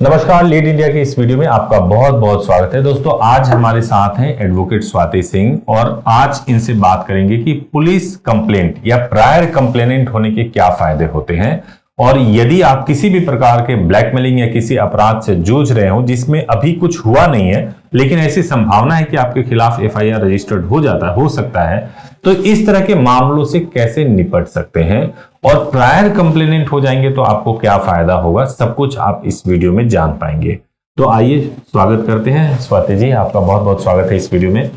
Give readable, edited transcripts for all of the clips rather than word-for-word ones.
नमस्कार, lead India की इस वीडियो में आपका बहुत बहुत स्वागत है। दोस्तों, आज हमारे साथ हैं एडवोकेट स्वाति सिंह और आज इनसे बात करेंगे कि पुलिस कंप्लेंट या प्रायर कंप्लेनेंट होने के क्या फायदे होते हैं और यदि आप किसी भी प्रकार के ब्लैकमेलिंग या किसी अपराध से जूझ रहे हो जिसमें अभी कुछ हुआ नहीं है लेकिन ऐसी संभावना है कि आपके खिलाफ एफआईआर रजिस्टर्ड हो सकता है, तो इस तरह के मामलों से कैसे निपट सकते हैं और प्रायर कंप्लेनेंट हो जाएंगे तो आपको क्या फायदा होगा, सब कुछ आप इस वीडियो में जान पाएंगे। तो आइए स्वागत करते हैं। स्वाति जी, आपका बहुत बहुत स्वागत है इस वीडियो में।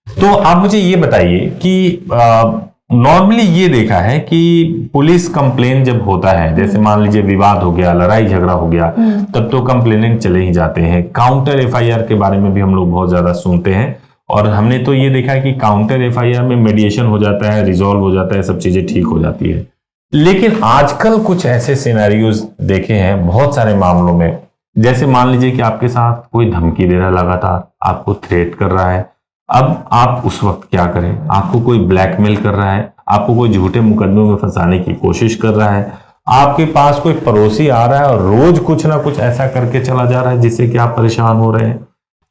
तो आप मुझे ये बताइए कि नॉर्मली ये देखा है कि पुलिस कंप्लेन जब होता है, जैसे मान लीजिए विवाद हो गया, लड़ाई झगड़ा हो गया, तब तो कंप्लेनेंट चले ही जाते हैं। काउंटर एफआईआर के बारे में भी हम लोग बहुत ज्यादा सुनते हैं और हमने तो ये देखा है कि काउंटर एफआईआर में मेडिएशन हो जाता है, रिजॉल्व हो जाता है, सब चीजें ठीक हो जाती है। लेकिन आजकल कुछ ऐसे सिनेरियोज देखे हैं बहुत सारे मामलों में, जैसे मान लीजिए कि आपके साथ कोई धमकी दे रहा है, लगातार आपको थ्रेट कर रहा है। अब आप उस वक्त क्या करें? आपको कोई ब्लैकमेल कर रहा है, आपको कोई झूठे मुकदमों में फंसाने की कोशिश कर रहा है, आपके पास कोई पड़ोसी आ रहा है और रोज कुछ ना कुछ ऐसा करके चला जा रहा है जिससे कि आप परेशान हो रहे हैं।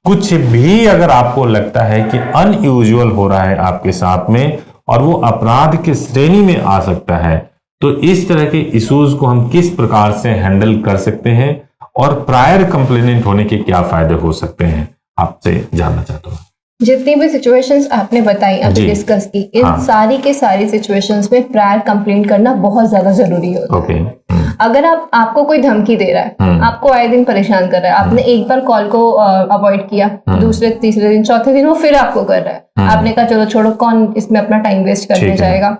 कुछ भी अगर आपको लगता है कि अनयूजुअल हो रहा है आपके साथ में और वो अपराध की श्रेणी में आ सकता है, तो इस तरह के इश्यूज को हम किस प्रकार से हैंडल कर सकते हैं और प्रायर कंप्लेनेंट होने के क्या फायदे हो सकते हैं, आपसे जानना चाहता हूँ। जितनी भी सिचुएशंस आपने बताई, अभी डिस्कस की, इन सारी के सारी सिचुएशंस में प्रायर कंप्लेंट करना बहुत ज्यादा जरूरी होता है। अगर आपको कोई धमकी दे रहा है, आपको आए दिन परेशान कर रहा है, आपने एक बार कॉल को अवॉइड किया, दूसरे तीसरे दिन चौथे दिन वो फिर आपको कर रहा है, आपने कहा चलो छोड़ो, कौन इसमें अपना टाइम वेस्ट करने जाएगा।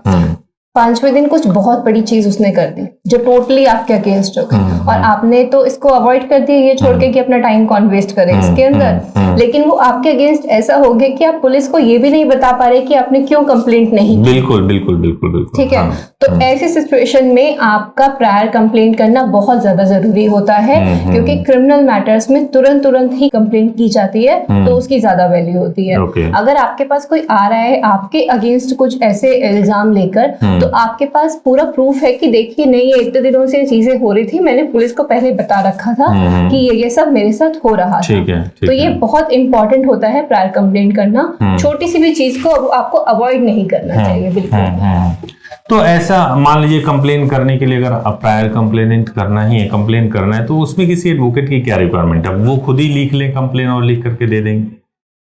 पांचवें दिन कुछ बहुत बड़ी चीज उसने कर दी जो टोटली आपके अगेंस्ट हो गई और आपने तो इसको अवॉइड कर दिया, ये छोड़ के कि अपना टाइम कौन वेस्ट करे इसके अंदर, लेकिन वो आपके अगेंस्ट ऐसा हो गया कि आप पुलिस को ये भी नहीं बता पा रहे कि आपने क्यों कंप्लेंट नहीं की। बिल्कुल। ठीक है, तो ऐसी सिचुएशन में आपका प्रायर कंप्लेंट करना बहुत ज्यादा जरूरी होता है, क्योंकि क्रिमिनल मैटर्स में तुरंत ही कंप्लेंट की जाती है तो उसकी ज्यादा वैल्यू होती है। अगर आपके पास कोई आ रहा है आपके अगेंस्ट कुछ ऐसे इल्जाम लेकर, तो आपके पास पूरा प्रूफ है कि देखिए नहीं, ये इतने दिनों से चीजें हो रही थी, मैंने पुलिस को पहले बता रखा था कि ये सब मेरे साथ हो रहा था। तो ये बहुत इंपॉर्टेंट होता है प्रायर कंप्लेंट करना। छोटी सी भी चीज को आपको अवॉइड नहीं करना चाहिए बिल्कुल। तो ऐसा मान लीजिए कंप्लेन करने के लिए अगर प्रायर कंप्लेनेंट करना ही है, कंप्लेन करना है, तो उसमें किसी एडवोकेट की क्या रिक्वायरमेंट है? वो खुद ही लिख लें कंप्लेन और लिख करके दे देंगे?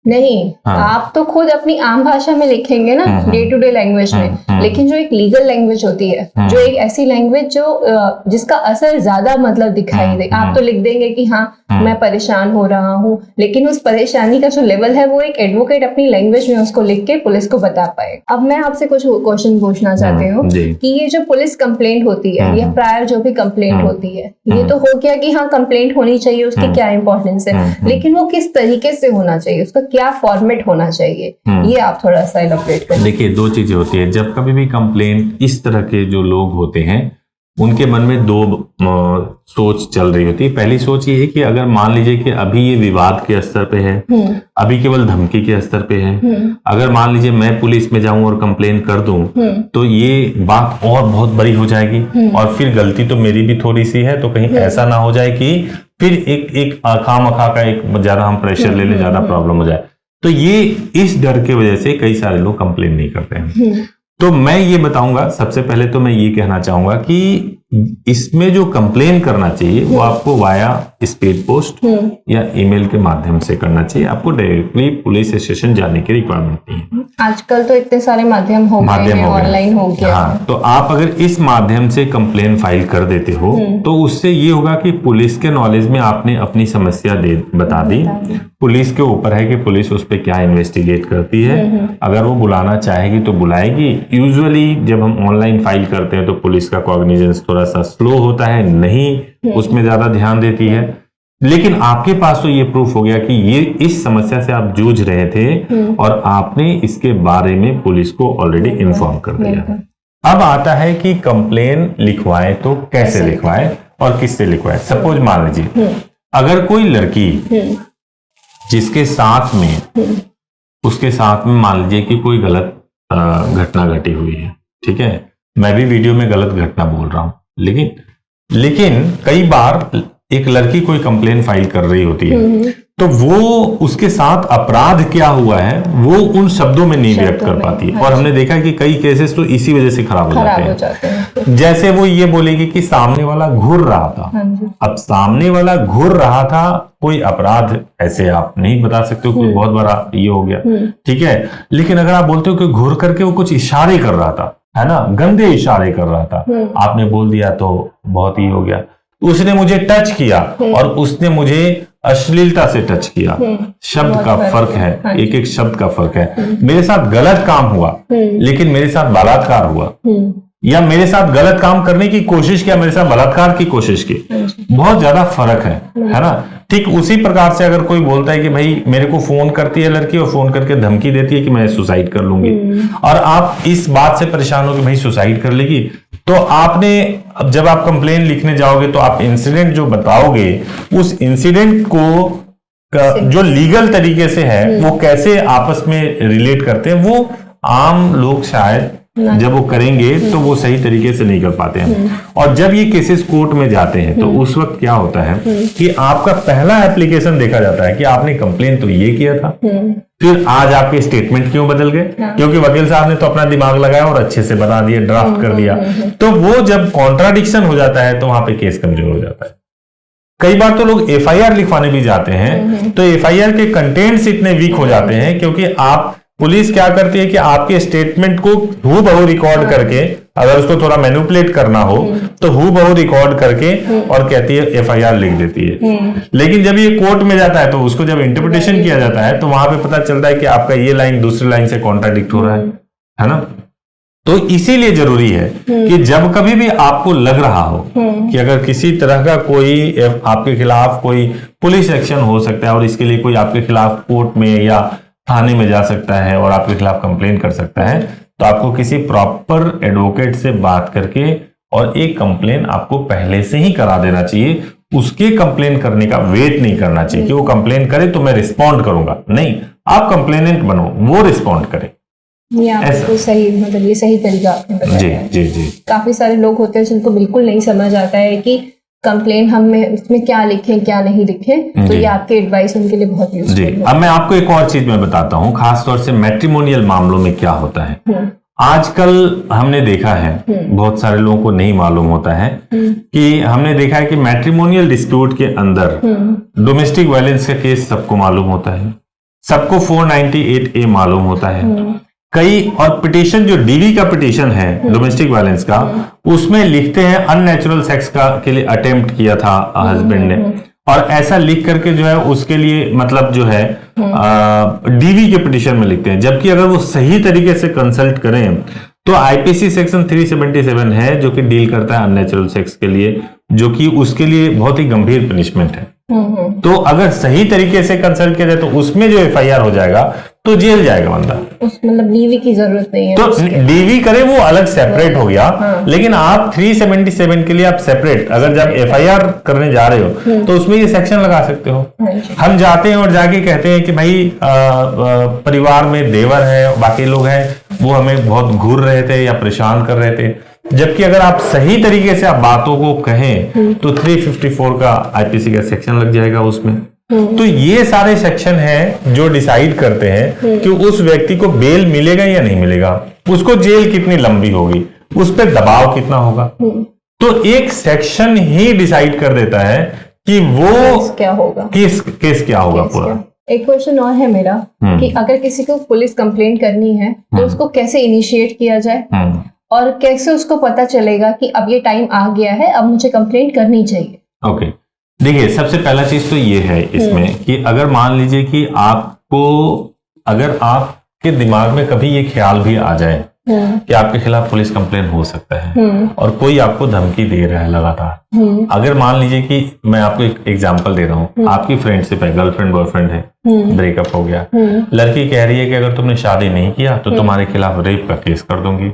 नहीं, आप तो खुद अपनी आम भाषा में लिखेंगे ना, डे टू डे लैंग्वेज में, लेकिन जो एक लीगल लैंग्वेज होती है, जो एक ऐसी लैंग्वेज जो जिसका असर ज्यादा मतलब दिखाई दे, आप तो लिख देंगे कि हाँ मैं परेशान हो रहा हूँ, लेकिन उस परेशानी का जो लेवल है वो एक एडवोकेट अपनी लैंग्वेज में उसको लिख के पुलिस को बता पाए। अब मैं आपसे कुछ क्वेश्चन पूछना चाहती हूँ कि ये जो पुलिस कंप्लेंट होती है या प्रायर जो भी कंप्लेंट होती है, ये तो हो गया कि हाँ कंप्लेंट होनी चाहिए, उसकी क्या इंपॉर्टेंस है, लेकिन वो किस तरीके से होना चाहिए, उसका क्या फॉर्मेट होना चाहिए, ये आप थोड़ा सा इलैबोरेट करें। देखिए, दो चीजें होती है जब कभी भी कंप्लेंट इस तरह के जो लोग होते हैं उनके मन में दो सोच चल रही होती है। पहली सोच ये है कि अगर मान लीजिए कि अभी ये विवाद के स्तर पे है, अभी केवल धमकी के स्तर पे है, अगर मान लीजिए मैं पुलिस में जाऊं और कंप्लेन कर दूं तो ये बात और बहुत बड़ी हो जाएगी और फिर गलती तो मेरी भी थोड़ी सी है, तो कहीं ऐसा ना हो जाए कि फिर एक खामखा का एक ज्यादा हम प्रेशर ले ले, ज्यादा प्रॉब्लम हो जाए। तो ये इस डर के वजह से कई सारे लोग कंप्लेन नहीं करते हैं। तो मैं ये बताऊंगा, सबसे पहले तो मैं ये कहना चाहूंगा कि इसमें जो कंप्लेन करना चाहिए वो आपको वाया स्पीड पोस्ट या ईमेल के माध्यम से करना चाहिए। आपको डायरेक्टली पुलिस स्टेशन जाने की रिक्वायरमेंट नहीं है। आजकल तो इतने सारे माध्यम हो गए हैं, ऑनलाइन हो गया। हाँ, तो आप अगर इस माध्यम से कंप्लेन फाइल कर देते हो तो उससे ये होगा कि पुलिस के नॉलेज में आपने अपनी समस्या बता दी। पुलिस के ऊपर है कि पुलिस उस पर क्या इन्वेस्टिगेट करती है, अगर वो बुलाना चाहेगी तो बुलाएगी। यूजुअली जब हम ऑनलाइन फाइल करते हैं तो पुलिस का कॉग्निजेंस थोड़ा सा स्लो होता है, नहीं उसमें ज्यादा ध्यान देती है, लेकिन आपके पास तो ये प्रूफ हो गया कि ये इस समस्या से आप जूझ रहे थे और आपने इसके बारे में पुलिस को ऑलरेडी इन्फॉर्म कर दिया। अब आता है कि कंप्लेन लिखवाए तो कैसे लिखवाए और किससे लिखवाए। सपोज मान लीजिए अगर कोई लड़की जिसके साथ में उसके साथ में मान लीजिए कि कोई गलत घटना घटी हुई है, ठीक है, मैं भी वीडियो में गलत घटना बोल रहा हूं, लेकिन कई बार एक लड़की कोई कंप्लेन फाइल कर रही होती है तो वो उसके साथ अपराध क्या हुआ है वो उन शब्दों में नहीं व्यक्त कर पाती है। और हमने देखा कि कई केसेस तो इसी वजह से खराब हो जाते हैं। जैसे वो ये बोलेगी कि सामने वाला घूर रहा था। अब सामने वाला घूर रहा था, कोई अपराध ऐसे आप नहीं बता सकते हो कि बहुत बड़ा ये हो गया, ठीक है। लेकिन अगर आप बोलते हो कि घूर करके वो कुछ इशारे कर रहा था, है ना, गंदे इशारे कर रहा था, आपने बोल दिया तो बहुत ही हो गया। उसने मुझे टच किया और उसने मुझे अश्लीलता से टच किया। शब्द का फर्क है, एक एक शब्द का फर्क है। मेरे साथ गलत काम हुआ लेकिन मेरे साथ बलात्कार हुआ, या मेरे साथ गलत काम करने की कोशिश किया, मेरे साथ बलात्कार की कोशिश की, बहुत ज्यादा फर्क है ना। ठीक उसी प्रकार से अगर कोई बोलता है कि भाई मेरे को फोन करती है लड़की और फोन करके धमकी देती है कि मैं सुसाइड कर लूंगी, और आप इस बात से परेशान हो कि भाई सुसाइड कर लेगी, तो आपने अब जब आप कंप्लेन लिखने जाओगे तो आप इंसिडेंट जो बताओगे उस इंसिडेंट को जो लीगल तरीके से है वो कैसे आपस में रिलेट करते हैं, वो आम लोग शायद जब वो करेंगे तो वो सही तरीके से नहीं कर पाते हैं। और जब ये केसेस कोर्ट में जाते हैं तो उस वक्त क्या होता है कि आपका पहला एप्लीकेशन देखा जाता है कि आपने कंप्लेन तो ये किया था, फिर आज आपके स्टेटमेंट क्यों बदल गए, क्योंकि वकील साहब ने तो अपना दिमाग लगाया और अच्छे से बना दिया, ड्राफ्ट कर दिया। तो वो जब कॉन्ट्राडिक्शन हो जाता है तो वहां पे केस कमजोर हो जाता है। कई बार तो लोग एफआईआर लिखवाने भी जाते हैं तो एफआईआर के कंटेंट्स इतने वीक हो जाते हैं, क्योंकि आप पुलिस क्या करती है कि आपके स्टेटमेंट को हूबहू रिकॉर्ड करके, अगर उसको थोड़ा मैनिपुलेट करना हो तो हूबहू रिकॉर्ड करके और कहती है एफआईआर लिख देती है। लेकिन जब ये कोर्ट में जाता है तो उसको जब इंटरप्रिटेशन किया जाता है तो वहां पे पता चलता है कि आपका ये लाइन दूसरी लाइन से कॉन्ट्राडिक्ट हो रहा है ना। तो इसीलिए जरूरी है कि जब कभी भी आपको लग रहा हो कि अगर किसी तरह का कोई आपके खिलाफ कोई पुलिस एक्शन हो सकता है और इसके लिए कोई आपके खिलाफ कोर्ट में या थाने में जा सकता है और आपके खिलाफ कंप्लेन कर सकता है, तो आपको किसी प्रॉपर एडवोकेट से बात करके और एक कंप्लेन आपको पहले से ही करा देना चाहिए। उसके कंप्लेन करने का वेट नहीं करना चाहिए कि वो कंप्लेन करे तो मैं रिस्पॉन्ड करूंगा, नहीं, आप कंप्लेनेंट बनो, वो रिस्पॉन्ड करे। तो सही, मतलब ये सही तरीका आपने बताया। जी जी जी। काफी सारे लोग होते हैं जिनको बिल्कुल नहीं समझ आता है कि कंप्लेन हमें उसमें क्या लिखें क्या नहीं लिखें, तो ये आपके एडवाइस उनके लिए बहुत यूजफुल है। अब मैं आपको एक और चीज मैं बताता हूँ, खासतौर से मैट्रिमोनियल मामलों में क्या होता है। आजकल हमने देखा है, बहुत सारे लोगों को नहीं मालूम होता है कि हमने देखा है कि मैट्रिमोनियल डिस्प्यूट के अंदर डोमेस्टिक वायलेंस का केस सबको मालूम होता है, सबको 498A मालूम होता है। कई और पिटीशन, जो डीवी का पिटीशन है डोमेस्टिक वायलेंस का, उसमें लिखते हैं अननेचुरल सेक्स का के लिए अटेम्प्ट किया था हस्बैंड ने, और ऐसा लिख करके जो है उसके लिए मतलब जो है डीवी के पिटीशन में लिखते हैं। जबकि अगर वो सही तरीके से कंसल्ट करें तो आईपीसी सेक्शन 377 है जो कि डील करता है अननेचुरल सेक्स के लिए, जो कि उसके लिए बहुत ही गंभीर पनिशमेंट है। तो अगर सही तरीके से कंसल्ट किया जाए तो उसमें जो एफआईआर हो जाएगा तो जेल जाएगा बंदा, मतलब डीवी की जरूरत नहीं है। तो डीवी करे वो अलग सेपरेट हो गया, लेकिन आप 377 के लिए आप सेपरेट अगर जब एफआईआर करने जा रहे हो तो उसमें ये सेक्शन लगा सकते हो। हम जाते हैं और जाके कहते हैं कि भाई परिवार में देवर है, बाकी लोग हैं, वो हमें बहुत घूर रहे थे या परेशान कर रहे थे, जबकि अगर आप सही तरीके से आप बातों को कहें तो 354 का आईपीसी का सेक्शन लग जाएगा उसमें। तो ये सारे सेक्शन हैं जो डिसाइड करते हैं कि उस व्यक्ति को बेल मिलेगा या नहीं मिलेगा, उसको जेल कितनी लंबी होगी, उस पर दबाव कितना होगा। तो एक सेक्शन ही डिसाइड कर देता है कि वो क्या होगा, केस क्या होगा पूरा। एक क्वेश्चन और है मेरा कि अगर किसी को पुलिस कंप्लेंट करनी है तो उसको कैसे इनिशिएट किया जाए और कैसे उसको पता चलेगा कि अब ये टाइम आ गया है, अब मुझे कंप्लेंट करनी चाहिए। ओके, देखिए सबसे पहला चीज तो ये है इसमें कि अगर मान लीजिए कि आपको, अगर आपके दिमाग में कभी ये ख्याल भी आ जाए कि आपके खिलाफ पुलिस कंप्लेन हो सकता है और कोई आपको धमकी दे रहा है लगातार, अगर मान लीजिए कि मैं आपको एक एग्जांपल दे रहा हूँ, आपकी फ्रेंडशिप है, गर्लफ्रेंड बॉयफ्रेंड है, ब्रेकअप हो गया, लड़की कह रही है कि अगर तुमने शादी नहीं किया तो तुम्हारे खिलाफ रेप का केस कर दूंगी,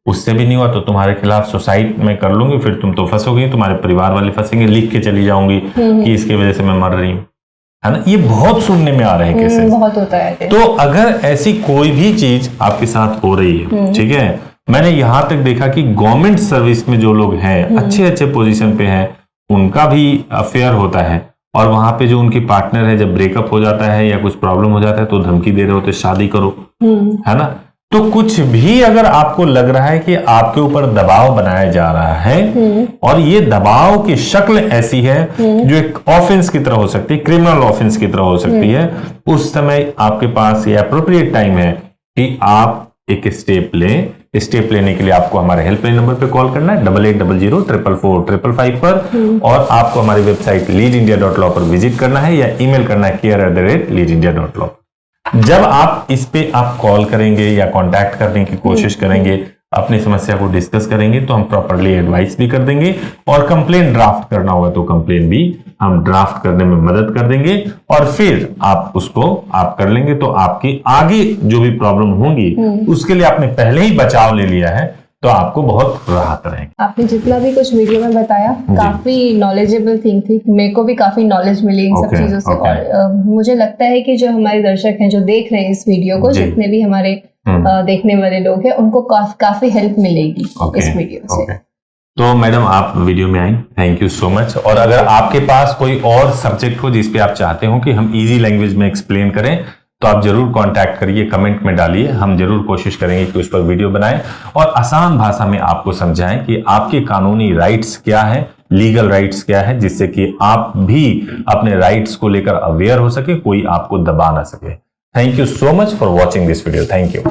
उससे भी नहीं हुआ तो तुम्हारे खिलाफ सुसाइड में कर लूंगी, फिर तुम तो फंसोगी, तुम्हारे परिवार वाले फंसेंगे, लिख के चली जाऊंगी कि इसकी वजह से मैं मर रही हूँ, है ना। ये बहुत सुनने में आ रहे हैं केसेस, बहुत होता है। तो अगर ऐसी कोई भी चीज आपके साथ हो रही है, ठीक है, मैंने यहां तक देखा कि गवर्नमेंट सर्विस में जो लोग हैं, अच्छे अच्छे पोजीशन पे हैं, उनका भी अफेयर होता है और वहां पे जो उनकी पार्टनर है जब ब्रेकअप हो जाता है या कुछ प्रॉब्लम हो जाता है तो धमकी दे रहे होते शादी करो, है ना। तो कुछ भी अगर आपको लग रहा है कि आपके ऊपर दबाव बनाया जा रहा है और ये दबाव की शक्ल ऐसी है जो एक ऑफेंस की तरह हो सकती है, क्रिमिनल ऑफेंस की तरह हो सकती है, उस समय आपके पास ये अप्रोप्रिएट टाइम है कि आप एक स्टेप लें। स्टेप लेने के लिए आपको हमारे हेल्पलाइन नंबर पे कॉल करना है 8800444555 पर, और आपको हमारी वेबसाइट leadindia.law पर विजिट करना है या ईमेल करना है care@leadindia.law। जब आप इस पे आप कॉल करेंगे या कांटेक्ट करने की कोशिश करेंगे, अपनी समस्या को डिस्कस करेंगे, तो हम प्रॉपरली एडवाइस भी कर देंगे और कंप्लेन ड्राफ्ट करना होगा तो कंप्लेन भी हम ड्राफ्ट करने में मदद कर देंगे और फिर आप उसको आप कर लेंगे। तो आपकी आगे जो भी प्रॉब्लम होंगी उसके लिए आपने पहले ही बचाव ले लिया है तो आपको बहुत राहत रहेगी। आपने जितना भी कुछ वीडियो में बताया काफी नॉलेजेबल थिंग थी, मेरे को भी काफी नॉलेज मिली इन सब चीजों से। और मुझे लगता है कि जो हमारे दर्शक हैं जो देख रहे हैं इस वीडियो को, जितने भी हमारे देखने वाले लोग हैं, उनको काफी हेल्प मिलेगी इस वीडियो से। तो मैडम आप वीडियो में आई, थैंक यू सो मच। और अगर आपके पास कोई और सब्जेक्ट हो जिसपे आप चाहते हो कि हम इजी लैंग्वेज में एक्सप्लेन करें तो आप जरूर कांटेक्ट करिए, कमेंट में डालिए, हम जरूर कोशिश करेंगे कि उस पर वीडियो बनाएं और आसान भाषा में आपको समझाएं कि आपके कानूनी राइट्स क्या है, लीगल राइट्स क्या है, जिससे कि आप भी अपने राइट्स को लेकर अवेयर हो सके, कोई आपको दबा ना सके। Thank you so much for watching this video. Thank you.